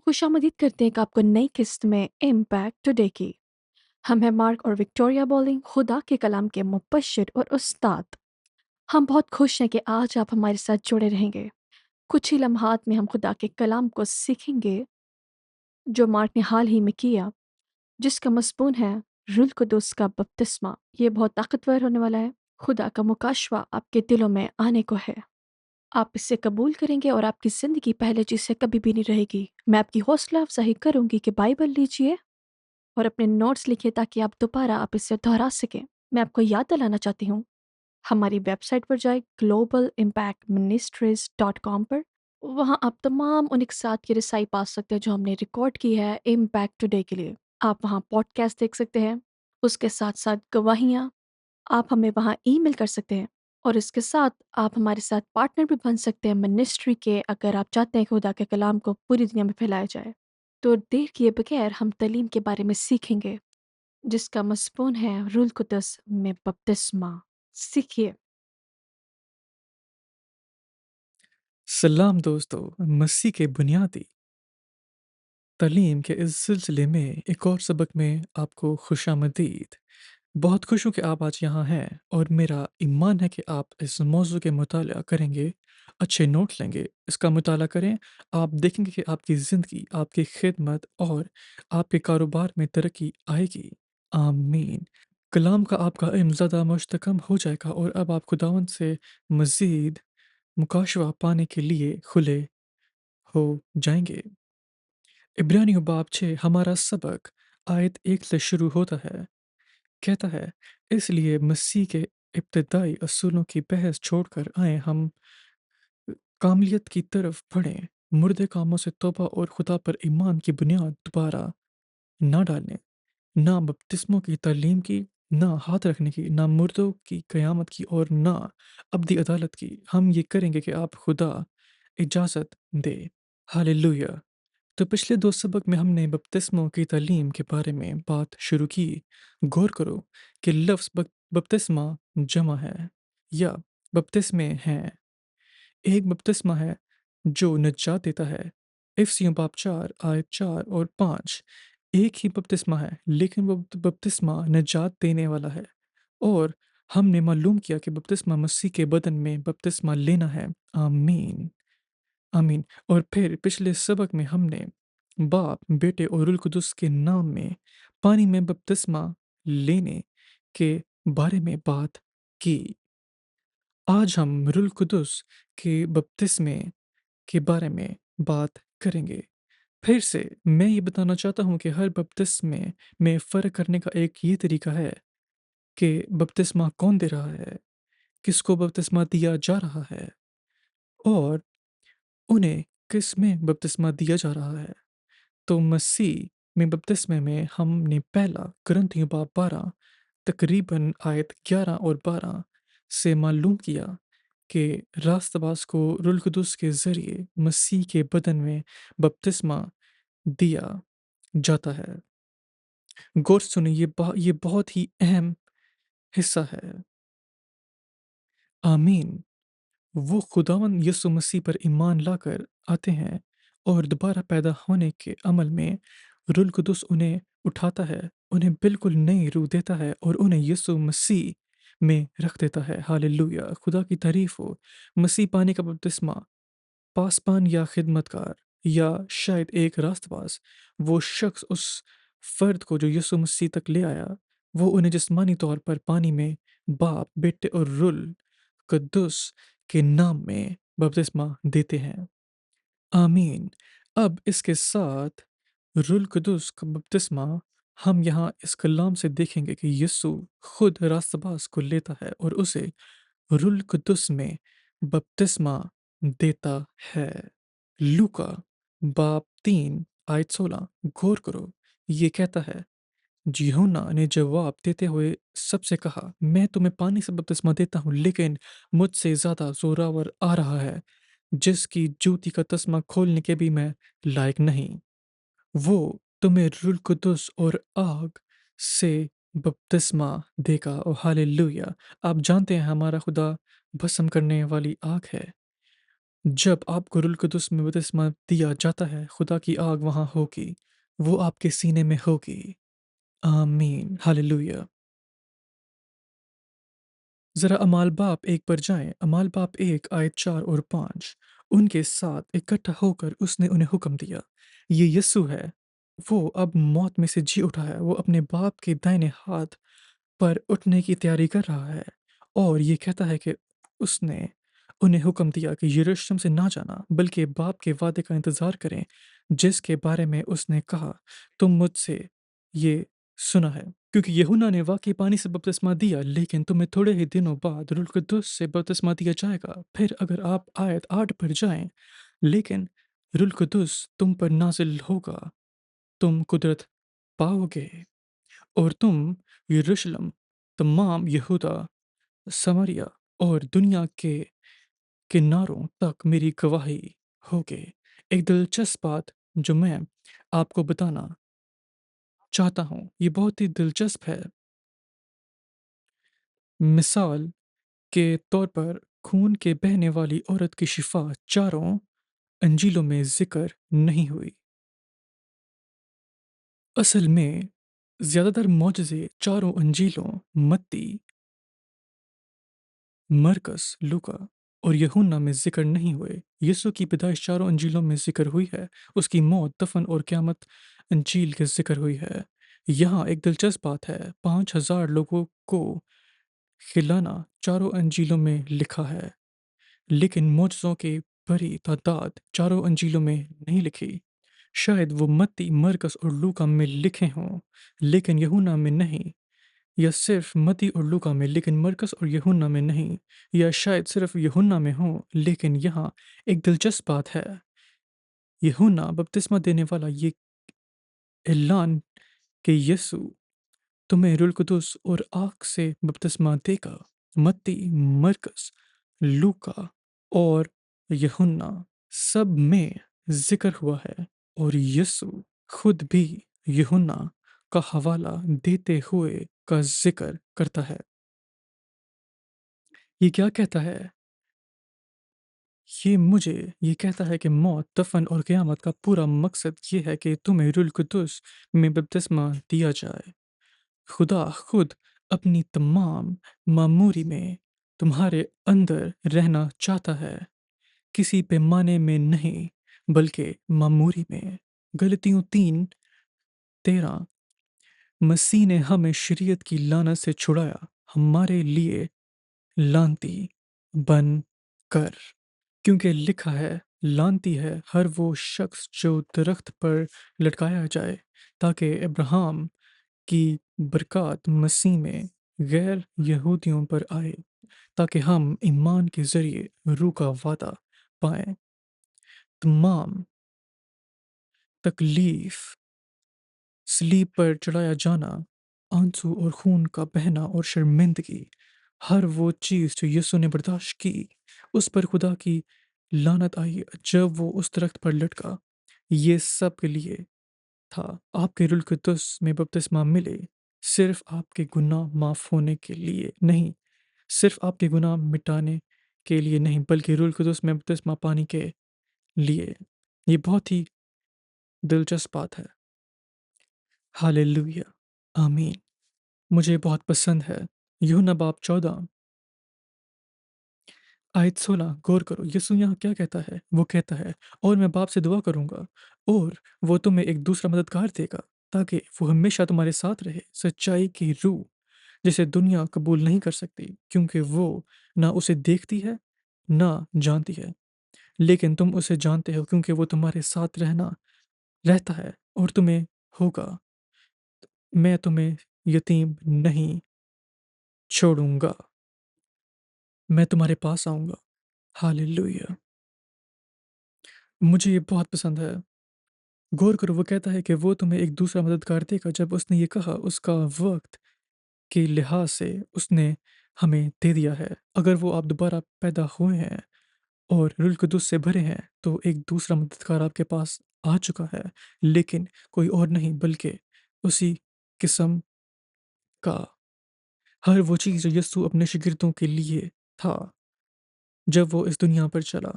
खुशामदीद करते हैं कि आपको नई किस्त में इम्पैक्ट टुडे की। हम हैं मार्क और विक्टोरिया बॉलिंग, खुदा के कलाम के मुबश्शिर और उस्ताद। हम बहुत खुश हैं कि आज आप हमारे साथ जुड़े रहेंगे। कुछ ही लम्हात में हम खुदा के कलाम को सीखेंगे जो मार्क ने हाल ही में किया, जिसका मज़मून है रूह कुदुस का बपतिस्मा। ये बहुत ताकतवर होने वाला है। खुदा का मुकाशवा आपके दिलों में आने को है। आप इसे कबूल करेंगे और आपकी ज़िंदगी पहले जैसे कभी भी नहीं रहेगी। मैं आपकी हौसला अफ़ज़ाई करूँगी कि बाइबल लीजिए और अपने नोट्स लिखिए ताकि आप दोबारा आप इसे दोहरा सकें। मैं आपको याद दिलाना चाहती हूँ, हमारी वेबसाइट पर जाएँ globalimpactministries.com पर। वहाँ आप तमाम उन इक़सात की रसाई पा सकते हैं जो हमने रिकॉर्ड की है इम्पैक्ट टुडे के लिए। आप वहाँ पॉडकास्ट देख सकते हैं, उसके साथ-साथ गवाहियाँ, आप हमें वहाँ ईमेल कर सकते हैं और इसके साथ आप हमारे साथ पार्टनर भी बन सकते हैं मिनिस्ट्री के, अगर आप चाहते हैं कि खुदा के कलाम को पूरी दुनिया में फैलाया जाए। तो देर किए बगैर हम तालीम के बारे में सीखेंगे, जिसका मज़मून है रूह कुदस में बपतिस्मा। सीखिए। सलाम दोस्तों, मसीह के बुनियादी तालीम के इस सिलसिले में एक और सबक में आपको खुशामदीद। बहुत खुश हूँ कि आप आज यहाँ हैं और मेरा ईमान है कि आप इस मौजू के मुताला करेंगे, अच्छे नोट लेंगे, इसका मुताला करें। आप देखेंगे कि आपकी ज़िंदगी, आपकी खिदमत और आपके कारोबार में तरक्की आएगी। आमीन। कलाम का आपका इल्म ज़्यादा मुस्तकम हो जाएगा और अब आप खुदावंद से मज़ीद मुकाशवा पाने के लिए खुले हो जाएँगे। इब्रानियों बाब 6 हमारा सबक आयत 1 से शुरू होता है। कहता है, इसलिए मसीह के इब्तिदाई असूलों की बहस छोड़कर आए हम कामलियत की तरफ बढ़ें, मुर्दे कामों से तौबा और खुदा पर ईमान की बुनियाद दोबारा ना डालें, ना बपतिस्मों की तालीम की, ना हाथ रखने की, ना मुर्दों की क़यामत की और ना अब्दी अदालत की। हम ये करेंगे कि आप खुदा इजाज़त दे। हालेलुया। तो पिछले 2 सबक में हमने बपतिस्मों की तालीम के बारे में बात शुरू की। गौर करो कि लफ्ज़ बपतिस्मा जमा है या बपतिस्मे हैं। एक बपतिस्मा है जो निजात देता है। इफिसियों बाब 4 आयत 4 और 5। एक ही बपतिस्मा है लेकिन वो बपतिस्मा निजात देने वाला है। और हमने मालूम किया कि बपतिस्मा मसीह के बदन में बपतिस्मा लेना है। आमीन। आमीन। और फिर पिछले सबक में हमने बाप, बेटे और रूह कुदुस के नाम में पानी में बपतिस्मा लेने के बारे में बात की। आज हम रूह कुदुस के बपतिस्मे के बारे में बात करेंगे। फिर से मैं ये बताना चाहता हूँ कि हर बपतिस्मे में फ़र्क करने का एक ये तरीका है कि बपतिस्मा कौन दे रहा है, किसको बपतिस्मा दिया जा रहा है और उन्हें किस में बपतिस्मा दिया जा रहा है। तो मसीह में बपतिस्मे में हमने पहला कुरिन्थियों बाब 12 तकरीबन आयत 11 और 12 से मालूम किया कि रास्तबाज को रूह कुदुस के ज़रिए मसीह के बदन में बपतिस्मा दिया जाता है। गौर से सुनिए, ये बहुत ही अहम हिस्सा है। आमीन। वो खुदावंद यीशु मसीह पर ईमान लाकर आते हैं और दोबारा पैदा होने के अमल में रूह कुदुस उन्हें उठाता है, उन्हें बिल्कुल नई रूह देता है और उन्हें यीशु मसीह में रख देता है। हालेलुया! खुदा की तारीफ़ हो। मसीह पाने का बपतिस्मा पासबान या खिदमतकार या शायद एक रास्तबाज, वो शख्स उस फ़र्द को जो यीशु मसीह तक ले आया, वो उन्हें जिस्मानी तौर पर पानी में बाप, बेटे और रूह कुद्दुस के नाम में बपतिस्मा देते हैं। आमीन। अब इसके साथ रूह कुदुस का बपतिस्मा हम यहाँ इस कलाम से देखेंगे कि यीशु खुद रास्तबाज को लेता है और उसे रूह कुदुस में बपतिस्मा देता है। लूका बाब 3 आयत 16। गौर करो, ये कहता है, यूहन्ना ने जवाब देते हुए सबसे कहा, मैं तुम्हें पानी से बपतिस्मा देता हूँ, लेकिन मुझसे ज़्यादा ज़ोरावर आ रहा है, जिसकी जूती का तस्मा खोलने के भी मैं लायक नहीं। वो तुम्हें रूह कुदुस और आग से बपतिस्मा देगा। और हालेलुया! आप जानते हैं हमारा खुदा भस्म करने वाली आग है। जब आपको रूह कुदस में बपतिस्मा दिया जाता है, खुदा की आग वहाँ होगी, वो आपके सीने में होगी। आमीन, हालेलुया। ज़रा अमाल बाप 1 पर जाएँ, अमाल बाप 1 आयत 4 और 5। उनके साथ इकट्ठा होकर उसने उन्हें हुक्म दिया, ये यीशु है, वो अब मौत में से जी उठा है, वो अपने बाप के दाहिने हाथ पर उठने की तैयारी कर रहा है। और ये कहता है कि उसने उन्हें हुक्म दिया कि यरूशलेम से ना जाना, बल्कि बाप के वादे का इंतज़ार करें, जिसके बारे में उसने कहा, तुम मुझसे ये सुना है। क्योंकि यूहन्ना ने वाकई पानी से बपतिस्मा दिया, लेकिन तुम्हें थोड़े ही दिनों बाद रूह कुदस से बपतिस्मा दिया जाएगा। फिर अगर आप आयत 8 पर जाएँ, लेकिन रूह कुदस तुम पर नाज़िल होगा, तुम कुदरत पाओगे और तुम यरूशलेम, तमाम यहूदा, समारिया और दुनिया के किनारों तक मेरी गवाही होगे। एक दिलचस्प बात जो मैं आपको बताना चाहता हूँ, ये बहुत ही दिलचस्प है। मिसाल के तौर पर खून के बहने वाली औरत की शिफा चारों अंजीलों में ज़िक्र नहीं हुई। असल में ज़्यादातर मौजज़े चारों अंजीलों मत्ती, मरकस, लूका और यूहन्ना में ज़िक्र नहीं हुए। यीशु की पैदाइश चारों अंजीलों में ज़िक्र हुई है। उसकी मौत, दफ़न और क़यामत अंजील के ज़िक्र हुई है। यहाँ एक दिलचस्प बात है, 5000 लोगों को खिलाना चारों अंजीलों में लिखा है, लेकिन मुअज्जज़ों की बड़ी तादाद चारों अंजीलों में नहीं लिखी। शायद वो मत्ती, मरकस और लूका में लिखे हों, लेकिन यूहन्ना में नहीं। या सिर्फ मत्ती और लूका में, लेकिन मरकस और यूहन्ना में नहीं। या शायद सिर्फ यूहन्ना में हो, लेकिन यहाँ एक दिलचस्प बात है। यूहन्ना बपतिस्मा देने वाला ये ऐलान कि यीशु तुम्हें रूह कुदस और आग से बपतिस्मा देगा, मत्ती, मरकस, लूका और यूहन्ना सब में जिक्र हुआ है। और यीशु खुद भी यूहन्ना का हवाला देते हुए का जिक्र करता है। ये क्या कहता है? ये कहता है कि मौत, दफ़न और क़यामत का पूरा मकसद ये है कि तुम्हें रूह कुदस में बपतिस्मा दिया जाए। खुदा खुद अपनी तमाम मामूरी में तुम्हारे अंदर रहना चाहता है, किसी पैमाने में नहीं, बल्कि मामूरी में। गलतियों 3:13। मसीह ने हमें शरीयत की लानत से छुड़ाया, हमारे लिए लानती बन कर। क्योंकि लिखा है, लानती है हर वो शख्स जो दरख्त पर लटकाया जाए, ताकि अब्राहम की बरकत मसीह में गैर यहूदियों पर आए, ताकि हम ईमान के ज़रिए रूह का वादा पाएँ। तमाम तकलीफ़, सलीब पर चढ़ाया जाना, आंसू और खून का बहना और शर्मिंदगी, हर वो चीज़ जो यीशु ने बर्दाश्त की, उस पर खुदा की लानत आई जब वो उस दरख्त पर लटका। ये सब के लिए था, आपके रूह कुदस में बपतिस्मा मिले, सिर्फ़ आपके गुनाह माफ़ होने के लिए नहीं, सिर्फ़ आपके गुनाह मिटाने के लिए नहीं, बल्कि रूह कुदस में बपतिस्मा पाने के लिए। ये बहुत ही दिलचस्प बात है। हालेलुया! आमीन। मुझे बहुत पसंद है। यूहन्ना बाब 14 आयत 16 गौर करो, यीशु यहाँ क्या कहता है? वो कहता है, और मैं बाप से दुआ करूँगा और वो तुम्हें एक दूसरा मददगार देगा, ताकि वो हमेशा तुम्हारे साथ रहे, सच्चाई की रूह, जिसे दुनिया कबूल नहीं कर सकती, क्योंकि वो ना उसे देखती है, ना जानती है। लेकिन तुम उसे जानते हो, क्योंकि वो तुम्हारे साथ रहता है और तुम्हें होगा। मैं तुम्हें यतीम नहीं छोड़ूँगा, मैं तुम्हारे पास आऊँगा। हालेलुया! मुझे ये बहुत पसंद है। गौर करो, वो कहता है कि वो तुम्हें एक दूसरा मददगार देगा। जब उसने ये कहा, उसका वक़्त के लिहाज़ से उसने हमें दे दिया है। अगर वो आप दोबारा पैदा हुए हैं और रूह कुदस से भरे हैं, तो एक दूसरा मददगार आपके पास आ चुका है, लेकिन कोई और नहीं बल्कि उसी किस्म का। हर वो चीज़ जो यीशु अपने शागिर्दों के लिए था, जब वो इस दुनिया पर चला।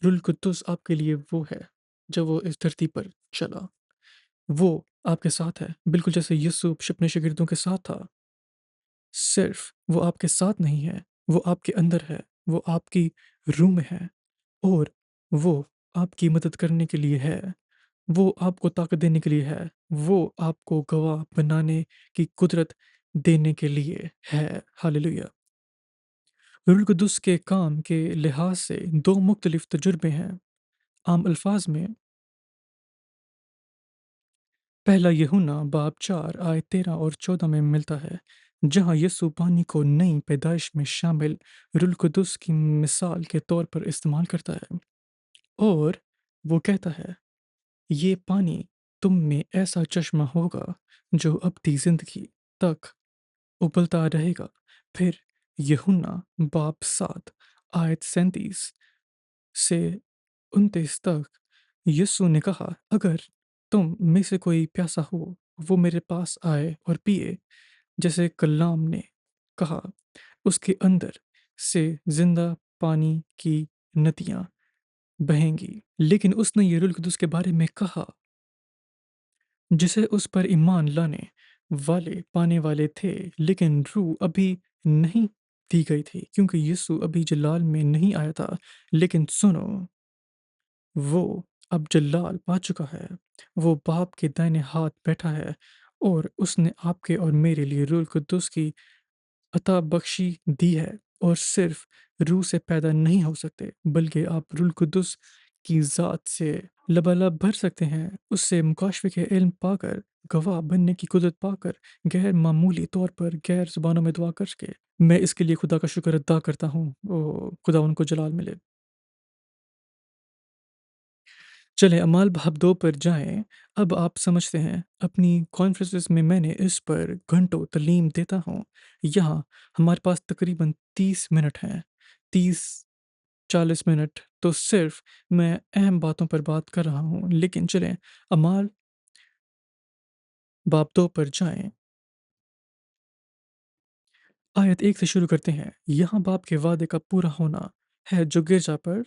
रुल कुद्दुस आपके लिए वो है, जब वो इस धरती पर चला। वो आपके साथ है, बिल्कुल जैसे यीशु अपने शागिर्दों के साथ था। सिर्फ़ वो आपके साथ नहीं है, वो आपके अंदर है, वो आपकी रूह में है और वो आपकी मदद करने के लिए है। वो आपको ताकत देने के लिए है, वो आपको गवाह बनाने की कुदरत देने के लिए है। हालेलुया! रूहुल कुद्दुस के काम के लिहाज से 2 मुख्तलिफ तजुर्बे हैं। आम अल्फाज में पहला यूहन्ना बाब 4 आयत 13 और 14 में मिलता है, जहाँ यीशु पानी को नई पैदाइश में शामिल रूहुल कुद्दुस की मिसाल के तौर पर इस्तेमाल करता है और वो कहता है, ये पानी तुम में ऐसा चश्मा होगा जो अबदी ज़िंदगी तक उबलता रहेगा। फिर यूहन्ना बाब 7 आयत 37 से 29 तक यीशु ने कहा, अगर तुम में से कोई प्यासा हो, वो मेरे पास आए और पिए। जैसे कलाम ने कहा, उसके अंदर से जिंदा पानी की नदियाँ बहेंगी। लेकिन उसने ये रूह कुदुस के बारे में कहा, जिसे उस पर ईमान लाने वाले पाने वाले थे, लेकिन रूह अभी नहीं दी गई थी, क्योंकि यीशु अभी जलाल में नहीं आया था। लेकिन सुनो, वो अब जलाल पा चुका है, वो बाप के दाहिने हाथ बैठा है और उसने आपके और मेरे लिए रूह कुद्दुस की अता बख्शी दी है। और सिर्फ रूह से पैदा नहीं हो सकते, बल्कि आप रूह कुद्दुस की ज़ात से लबालब भर सकते हैं, उससे मुकाशवे के इल्म पाकर, गवाह बनने की कुदरत पाकर, गैर मामूली तौर पर गैर ज़ुबानों में दुआ करके। मैं इसके लिए खुदा का शुक्र अदा करता हूँ। ओ खुदा उनको जलाल मिले। चलें अमाल बाब 2 पर जाएँ। अब आप समझते हैं, अपनी कॉन्फ्रेंसेस में मैंने इस पर घंटों तालीम देता हूँ। यहाँ हमारे पास तकरीबन 30 मिनट हैं। 30-40 मिनट तो सिर्फ़ मैं अहम बातों पर बात कर रहा हूँ। लेकिन चलें अमाल बाब 2 पर जाएँ। आयत 1 से शुरू करते हैं। यहाँ बाप के वादे का पूरा होना है जो गिरजा पर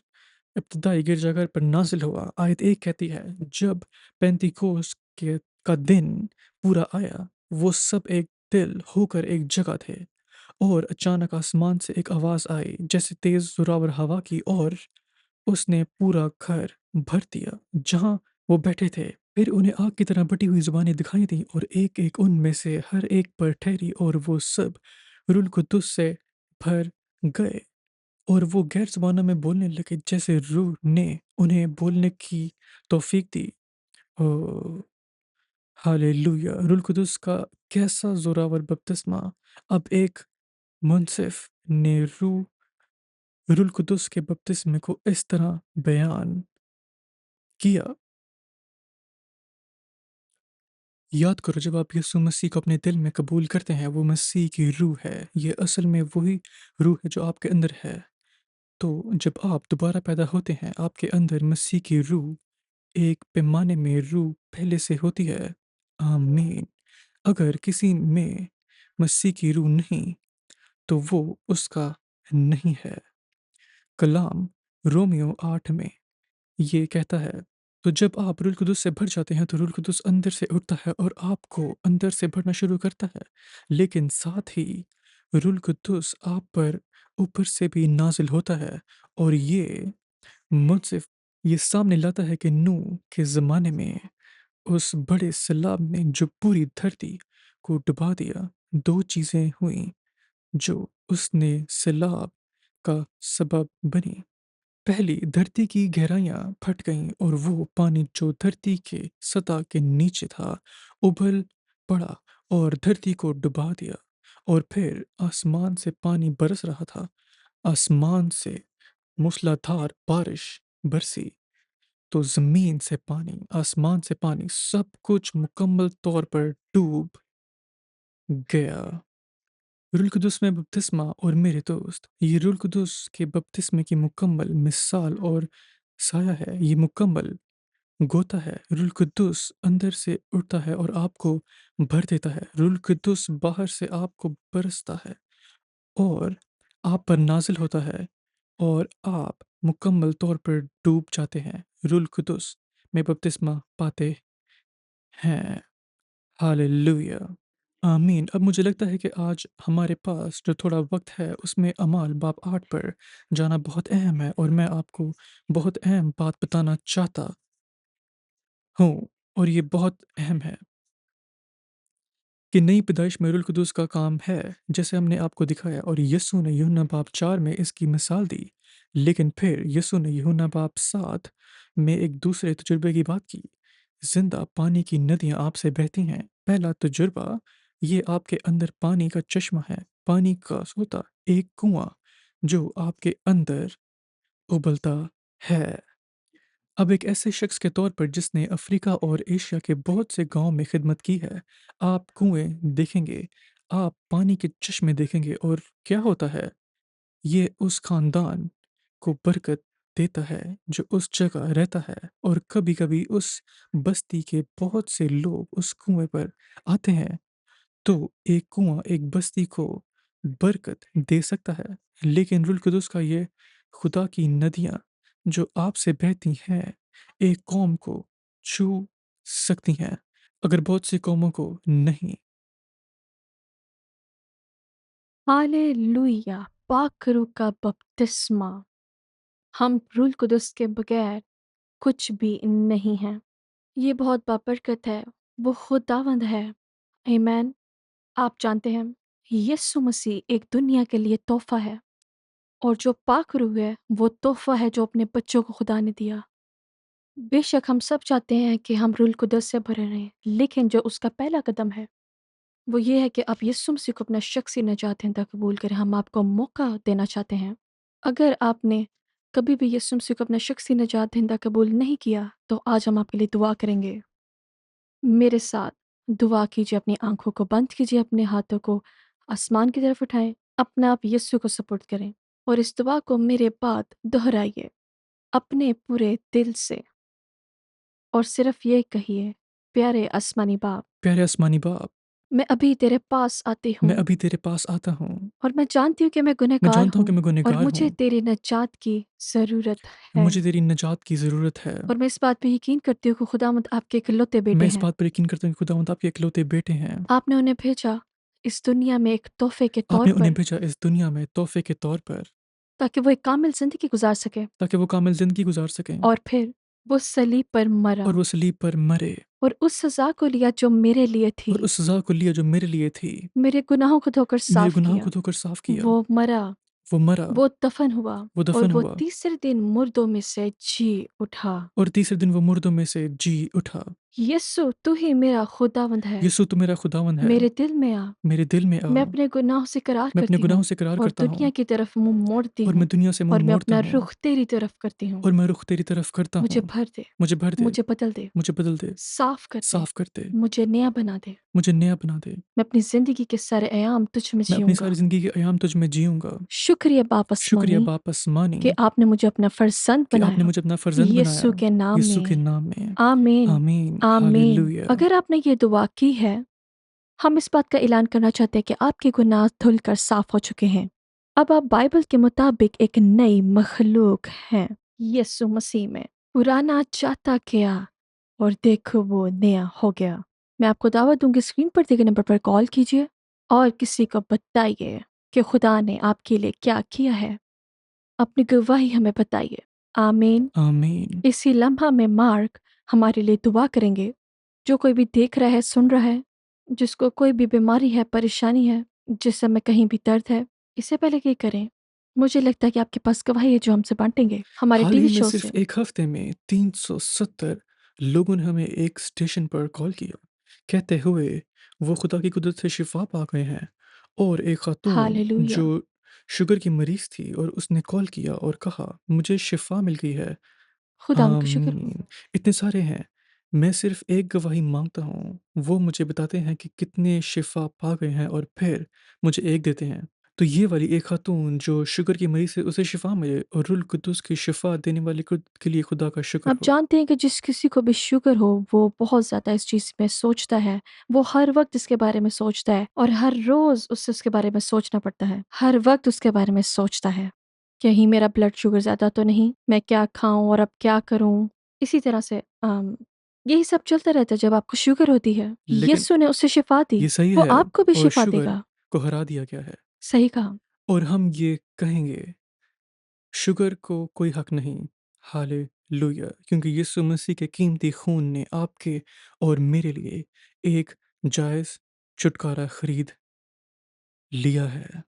इब्तिदाई गिरजाघर पर नाज़िल हुआ। आयत 1 कहती है, जब पेंतीकोस्त के का दिन पूरा आया, वो सब एक दिल होकर एक जगह थे और अचानक आसमान से एक आवाज़ आई जैसे तेज़ ज़ोरावर हवा की और उसने पूरा घर भर दिया जहाँ वो बैठे थे। फिर उन्हें आग की तरह बटी हुई ज़ुबानें दिखाई दीं और एक-एक उनमें से हर एक पर ठहरी और वो सब रूल कुद्दुस से भर गए और वो गैर ज़ुबानों में बोलने लगे जैसे रूह ने उन्हें बोलने की तौफ़ीक दी। ओह! हालेलुया! रूल कुदुस का कैसा ज़ोरावर बपतिस्मा! अब एक मुंसिफ़ ने रूल कुदुस के बपतिस्मे को इस तरह बयान किया। याद करो, जब आप यीशु मसीह को अपने दिल में कबूल करते हैं, वो मसीह की रूह है। ये असल में वही रूह है जो आपके अंदर है। तो जब आप दोबारा पैदा होते हैं, आपके अंदर मसीह की रूह एक पैमाने में रूह पहले से होती है। आमीन। अगर किसी में मसीह की रूह नहीं, तो वो उसका नहीं है। कलाम रोमियो 8 में ये कहता है, तो जब आप रूह कुदुस से भर जाते हैं, तो रूह कुदुस अंदर से उठता है और आपको अंदर से भरना शुरू करता है। लेकिन साथ ही रूह कुदुस आप पर ऊपर से भी नाज़िल होता है और ये मुझसे ये सामने लाता है कि नूह के ज़माने में उस बड़े सैलाब ने जो पूरी धरती को डुबा दिया, 2 चीज़ें हुईं जो उसने सैलाब का सबब बनी। पहली, धरती की गहराइयाँ फट गईं और वो पानी जो धरती के सतह के नीचे था, उबल पड़ा और धरती को डुबा दिया। और फिर आसमान से पानी बरस रहा था। आसमान से मूसलाधार बारिश बरसी, तो ज़मीन से पानी, आसमान से पानी, सब कुछ मुकम्मल तौर पर डूब गया। रूल कुदुस में बपतिस्मा और मेरे दोस्त, ये रूल कुदुस के बपतिस्मे की मुकम्मल मिसाल और साया है। ये मुकम्मल गोता है। रूल कुद्दुस अंदर से उठता है और आपको भर देता है। रूल कुद्दुस बाहर से आपको बरसता है और आप पर नाज़िल होता है और आप मुकम्मल तौर पर डूब जाते हैं, रूल कुदस में बपतिस्मा पाते हैं। हालेलुया, आमीन। अब मुझे लगता है कि आज हमारे पास जो थोड़ा वक्त है उसमें अमाल बाब 8 पर जाना बहुत अहम है, और मैं आपको बहुत अहम बात बताना चाहता हूँ, और ये बहुत अहम है कि नई पैदाइश में रूल कुदस का काम है, जैसे हमने आपको दिखाया। और यीशु ने यूहन्ना बाब 4 में इसकी मिसाल दी, लेकिन फिर यीशु ने यूहन्ना बाब 7 में एक दूसरे तजुर्बे की बात की। जिंदा पानी की नदियां आपसे बहती हैं। पहला तजुर्बा, ये आपके अंदर पानी का चश्मा है, पानी का सोता, एक कुआं जो आपके अंदर उबलता है। अब एक ऐसे शख्स के तौर पर जिसने अफ्रीका और एशिया के बहुत से गांव में खिदमत की है, आप कुएं देखेंगे, आप पानी के चश्मे देखेंगे, और क्या होता है, ये उस खानदान को बरकत देता है जो उस जगह रहता है। और कभी कभी उस बस्ती के बहुत से लोग उस कुएं पर आते हैं। तो एक कुआं एक बस्ती को बरकत दे सकता है, लेकिन रुल कुदस का ये खुदा की नदियां जो आपसे बहती हैं, एक कौम को छू सकती हैं, अगर बहुत सी कौमों को नहीं। हालेलुया, पाक रूह का बपतिस्मा। हम रूल कुदस के बगैर कुछ भी नहीं हैं। ये बहुत बाबरकत है, वो खुदावंद है। आमीन। आप जानते हैं, यीशु मसीह एक दुनिया के लिए तोहफ़ा है, और जो पाक रूह है, वो तोहफ़ा है जो अपने बच्चों को खुदा ने दिया। बेशक हम सब चाहते हैं कि हम रूल कुदस से भरे रहें, लेकिन जो उसका पहला कदम है, वो ये है कि आप यीशु मसीह को अपना शख़्सी निजात दहिंदा कबूल करें। हम आपको मौका देना चाहते हैं। अगर आपने कभी भी यीशु मसीह को अपना शख़्सी निजात दहिंदा कबूल नहीं किया, तो आज हम आपके लिए दुआ करेंगे। मेरे साथ दुआ कीजिए, अपनी आँखों को बंद कीजिए, अपने हाथों को आसमान की तरफ उठाएँ, अपने आप यीशु को सपुर्द करें, और इस दुआ को मेरे बाद दोहराइए अपने पूरे दिल से, और सिर्फ़ ये कहिए, प्यारे आसमानी बाप, प्यारे आसमानी बाप, मैं अभी तेरे पास आती मैं हूँ, अभी तेरे पास आता हूँ। और मैं जानती हूँ कि मैं मैं गुनहगार जानता हूँ कि हूँ, मैं और गुनहगार मुझे हूँ, तेरी निजात की ज़रूरत है। मुझे तेरी निजात की ज़रूरत है। और मैं इस बात पे यकीन करती हूँ कि खुदावंद आपके इकलौते बेटे मैं इस हैं। बात पर यकीन करता हूँ कि खुदावंद आपके इकलौते बेटे हैं। आपने उन्हें भेजा इस दुनिया में एक तोहफ़े के तौर आपने उन्हें पर, भेजा इस दुनिया में तोहफे के तौर पर, ताकि वो एक कामिल ज़िंदगी गुज़ार सके, ताकि वो कामिल ज़िंदगी गुजार सकें, और फिर वो सलीब पर मरा और वो सलीब पर मरे, और उस सज़ा को लिया जो मेरे लिए और थी। उस सज़ा को लिया जो मेरे लिए थी। मेरे गुनाहों को धोकर मेरे साफ़ गुनाहों किया। को धोकर साफ किया। वो मरा, वो मरा, वो दफ़न हुआ, वो और दफन वो हुआ, तीसरे दिन मुर्दों में से जी उठा। और तीसरे दिन वो मुर्दों में से जी उठा। यीशु, तू ही मेरा खुदावंद है। यीशु तू मेरा खुदावन है। मेरे दिल में आ। मेरे दिल में आ। मैं अपने गुनाहों से करार मैं अपने करती गुनाहों हूँ, से करार और करता दुनिया हूँ, की तरफ मुँह मोड़ती और मैं हूँ, दुनिया से मुंह और मैं मोड़ता अपना हूँ, रुख तेरी तरफ करती हूँ। और मैं रुख तेरी तरफ करता मुझे हूँ। भर दे, मुझे भर दे, मुझे बदल दे, मुझे बदल दे, साफ़ कर दे, साफ कर दे, मुझे नया बना दे। मुझे नया बना दे। मैं अपनी ज़िंदगी के सारे अयाम तुझ में मैं अपनी जीऊँगा। सारी जिंदगी के अयाम तुझ में जीऊंगा। शुक्रिया बाप शुक्रिया आसमानी बाप आसमानी कि आपने मुझे अपना फ़र्ज़ंद कि आपने बनाया। मुझे अपना फर्जंद बनाया, यीशु के नाम यीशु के में, नाम में। आमीन, आमीन, आमीन। हालेलुया। अगर आपने ये दुआ की है, हम इस बात का ऐलान करना चाहते हैं कि आपके गुनाह धुलकर साफ़ हो चुके हैं। अब आप बाइबल के मुताबिक एक नई मख़लूक़ हैं, यीशु मसीह में। पुराना जाता गया, और देखो वो नया हो गया। मैं आपको दावत दूँगी, स्क्रीन पर दिए गए नंबर पर कॉल कीजिए, और किसी को बताइए कि खुदा ने आपके लिए क्या किया है। अपनी गवाही हमें बताइए। आमीन। आमीन। इसी लम्हा में मार्क हमारे लिए दुआ करेंगे। जो कोई भी देख रहा है, सुन रहा है, जिसको कोई भी बीमारी है, परेशानी है, जिस समय कहीं भी दर्द है, इससे पहले कि करें, मुझे लगता है कि आपके पास गवाही है जो हमसे बांटेंगे हमारे हाल ही टीवी में शो सिर्फ से। एक हफ्ते में 370 लोगों ने हमें एक स्टेशन पर कॉल किया, कहते हुए वो खुदा की कुदरत से शिफा पा गए हैं। और एक खातून हालेलुया। जो शुगर की मरीज थी, और उसने कॉल किया और कहा मुझे शिफा मिल गई है। खुदा का शुक्र हो। आमीन। इतने सारे हैं। मैं सिर्फ एक गवाही मांगता हूँ, वो मुझे बताते हैं कि कितने शिफा पा गए हैं, और फिर मुझे एक देते हैं। तो ये वाली एक खातून जो शुगर की मरीज है उसे शिफा मिले, और रुल कुद्दूस की शिफा देने वाले के लिए खुदा का शुक्र आप हो। जानते हैं कि जिस किसी को भी शुगर हो, वो बहुत ज़्यादा इस चीज़ में सोचता है। वो हर वक़्त इसके बारे में सोचता है, और हर रोज़ उससे उसके बारे में सोचना पड़ता है। हर वक़्त उसके बारे में सोचता है। कहीं मेरा ब्लड शुगर ज़्यादा तो नहीं? मैं क्या खाऊँ और अब क्या करूँ? इसी तरह से यही सब चलता रहता है जब आपको शुगर होती है। लेकिन यीशु ने उसे शिफ़ा दी, ये सही वो है आपको भी और शिफ़ा शुगर देगा। को हरा दिया गया है। सही कहा। और हम ये कहेंगे, शुगर को कोई हक नहीं। हालेलुया! क्योंकि यीशु मसीह के कीमती खून ने आपके और मेरे लिए एक जायज़ छुटकारा खरीद लिया है।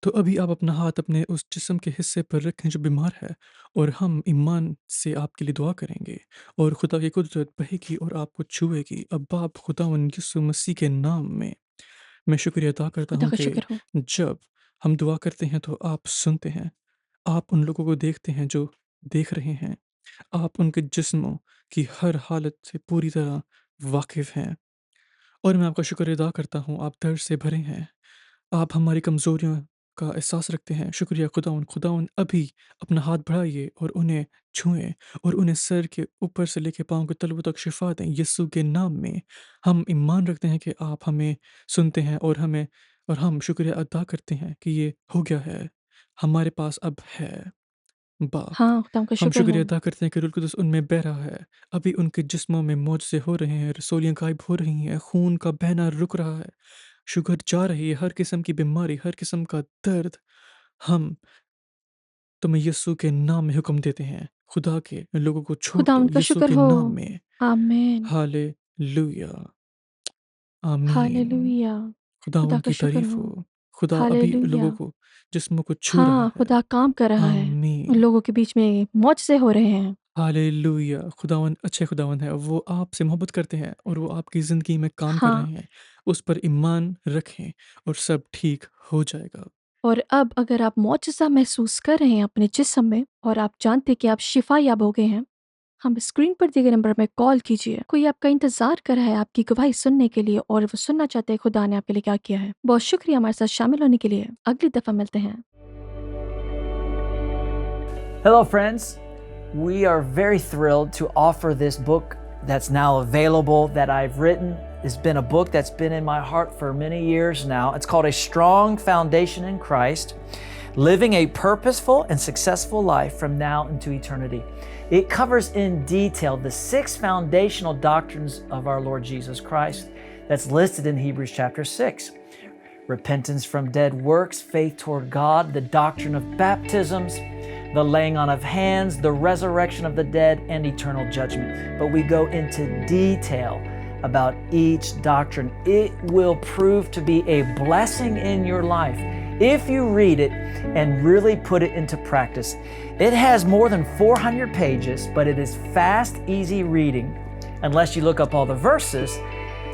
तो अभी आप अपना हाथ अपने उस जिस्म के हिस्से पर रखें जो बीमार है, और हम ईमान से आपके लिए दुआ करेंगे और खुदा की कुदरत बहेगी और आपको छुएगी। अब बाप खुदावंद यीशु मसीह के नाम में मैं शुक्रिया अदा करता खुदा हूँ का कि शुक्र हो। जब हम दुआ करते हैं तो आप सुनते हैं। आप उन लोगों को देखते हैं जो देख रहे हैं। आप उनके जिस्मों की हर हालत से पूरी तरह वाकिफ़ हैं, और मैं आपका शुक्र अदा करता हूँ, आप दर्द से भरे हैं। आप हमारी कमज़ोरियों का एहसास रखते हैं। शुक्रिया खुदावंद। खुदावंद अभी अपना हाथ बढ़ाइए और उन्हें छुएँ और उन्हें सर के ऊपर से लेके पाँव के तलवों तक शिफ़ा दें। यीशु के नाम में हम ईमान रखते हैं कि आप हमें सुनते हैं, और हम शुक्रिया अदा करते हैं कि ये हो गया है, हमारे पास अब है। बाप, हाँ, खुदा का हम शुक्र हो। शुक्रिया अदा करते हैं कि रूह कुदस उनमें बह रहा है। अभी उनके जिस्मों में मौजज़े हो रहे हैं, रसौलियाँ गायब हो रही हैं, खून का बहना रुक रहा है, शुगर जा रही है, हर किस्म की बीमारी, हर किस्म का दर्द, हम तुम्हें यीशु के नाम में हुक्म देते हैं। खुदा के लोगों को छोड़ खुदा दो उनका यीशु शुक्र के हो। नाम में। आमीन। हालेलुया! आमीन। हालेलुया! खुदा खुदावंद का की शुक्र तारीफ़ हो। हो। खुदा अभी लोगों हालेलुया! को जिस्मों को छू रहा हाँ, है। खुदा काम कर रहा है। उन आमीन। लोगों के बीच में मौजज़े हो रहे हैं। हालेलुया! खुदावंद अच्छे खुदावंद हैं। वो आपसे मोहब्बत करते हैं और वो आपकी ज़िंदगी में काम कर हाँ, रहे हैं। उस पर ईमान रखें और सब ठीक हो जाएगा। और अब अगर आप मुआजिज़ा महसूस कर रहे हैं अपने जिस्म में और आप जानते हैं कि आप शिफ़ा याब हो गए हैं, हम स्क्रीन पर दिए गए नंबर में कॉल कीजिए। कोई आपका इंतज़ार कर रहा है आपकी गवाही सुनने के लिए और वो सुनना चाहते हैं खुदा ने आपके लिए क्या किया है। बहुत शुक्रिया हमारे साथ शामिल होने के लिए। अगली दफ़ा मिलते हैं। Hello, friends. We are very thrilled to offer this book that's now available that I've written. It's been a book that's been in my heart for many years now. It's called A Strong Foundation in Christ, Living a Purposeful and Successful Life from Now into Eternity. It covers in detail the 6 foundational doctrines of our Lord Jesus Christ that's listed in Hebrews chapter 6. Repentance from dead works, faith toward God, the doctrine of baptisms, the laying on of hands, the resurrection of the dead, and eternal judgment. But we go into detail about each doctrine. It will prove to be a blessing in your life if you read it and really put it into practice. It has more than 400 pages, but it is fast, easy reading. Unless you look up all the verses,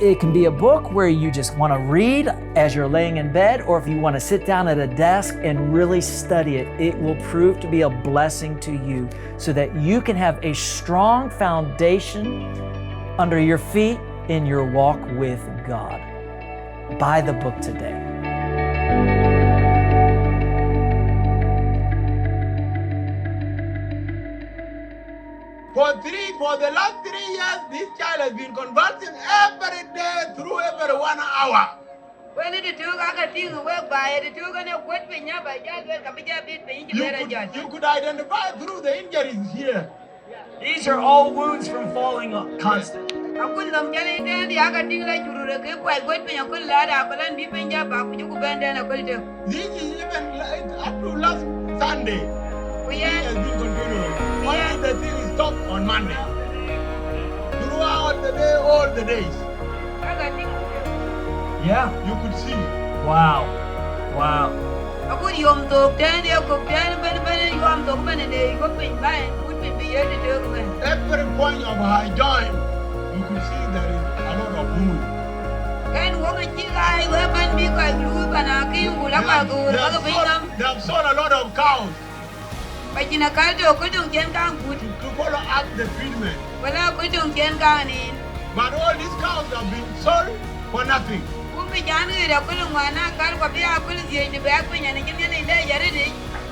it can be a book where you just want to read as you're laying in bed, or if you want to sit down at a desk and really study it, it will prove to be a blessing to you so that you can have a strong foundation under your feet in your walk with God. Buy the book today. For the last 3 years, this child has been conversing every day through every 1 hour. When it took I think work by it took and a quit me by just a bit You could identify through the injuries here. These are all wounds from falling constant. I couldn't have done it, the other thing like you would have quite wet me, I couldn't let up and be in your back, you could bend and I could do. This is even up to last Sunday. We It has been continuing. Only the thing is stopped on Monday. Throughout the day, all the days, I got things. Yeah. you could see. Wow. Wow. I could yum dog, then you could then you am dog man and they got me by would be here to do. Every point of her joint, you could see there is a lot of wound. Can walk a chick eye, weapon be quite group and I came with a go, They have sold a lot of cows but in a cardio couldn't get down good. to follow up the treatment. Well, I couldn't get down in. But all these cows have been sold for nothing. Kumi janu ida kulun wana kar ko biya kulun je ni ba kun yana kimi ne da yare ne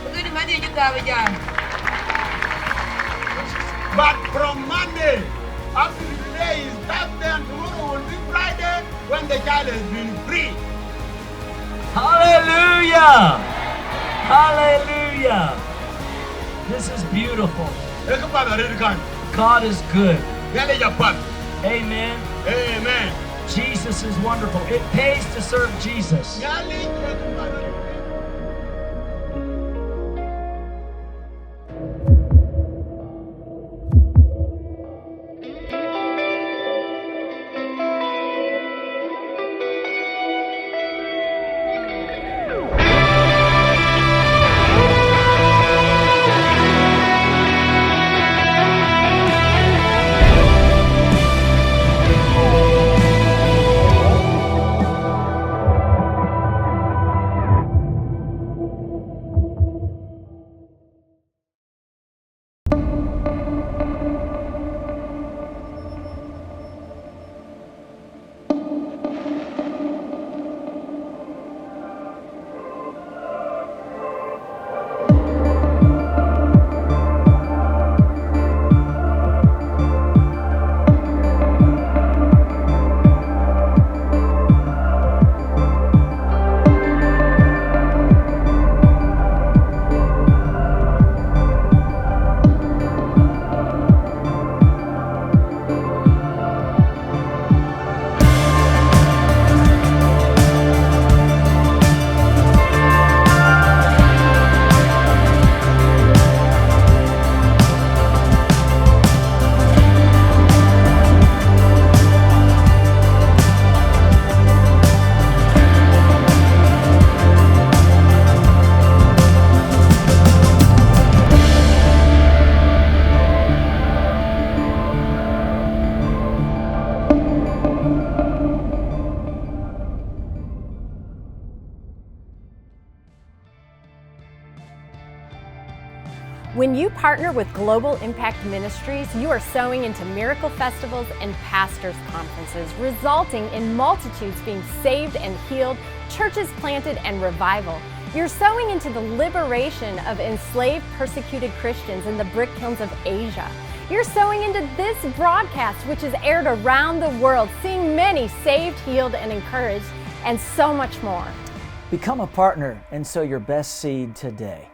kuni ma je ka ba jan. But from Monday up to today is Thursday and tomorrow will be Friday when the child has been free. Hallelujah. Hallelujah. This is beautiful. Ekpala Redkan. God is good. Yale Japan. Amen. Amen. Jesus is wonderful. It pays to serve Jesus. Yale Ekpala. When you partner with Global Impact Ministries, you are sowing into miracle festivals and pastors' conferences, resulting in multitudes being saved and healed, churches planted, and revival. You're sowing into the liberation of enslaved, persecuted Christians in the brick kilns of Asia. You're sowing into this broadcast, which is aired around the world, seeing many saved, healed, and encouraged, and so much more. Become a partner and sow your best seed today.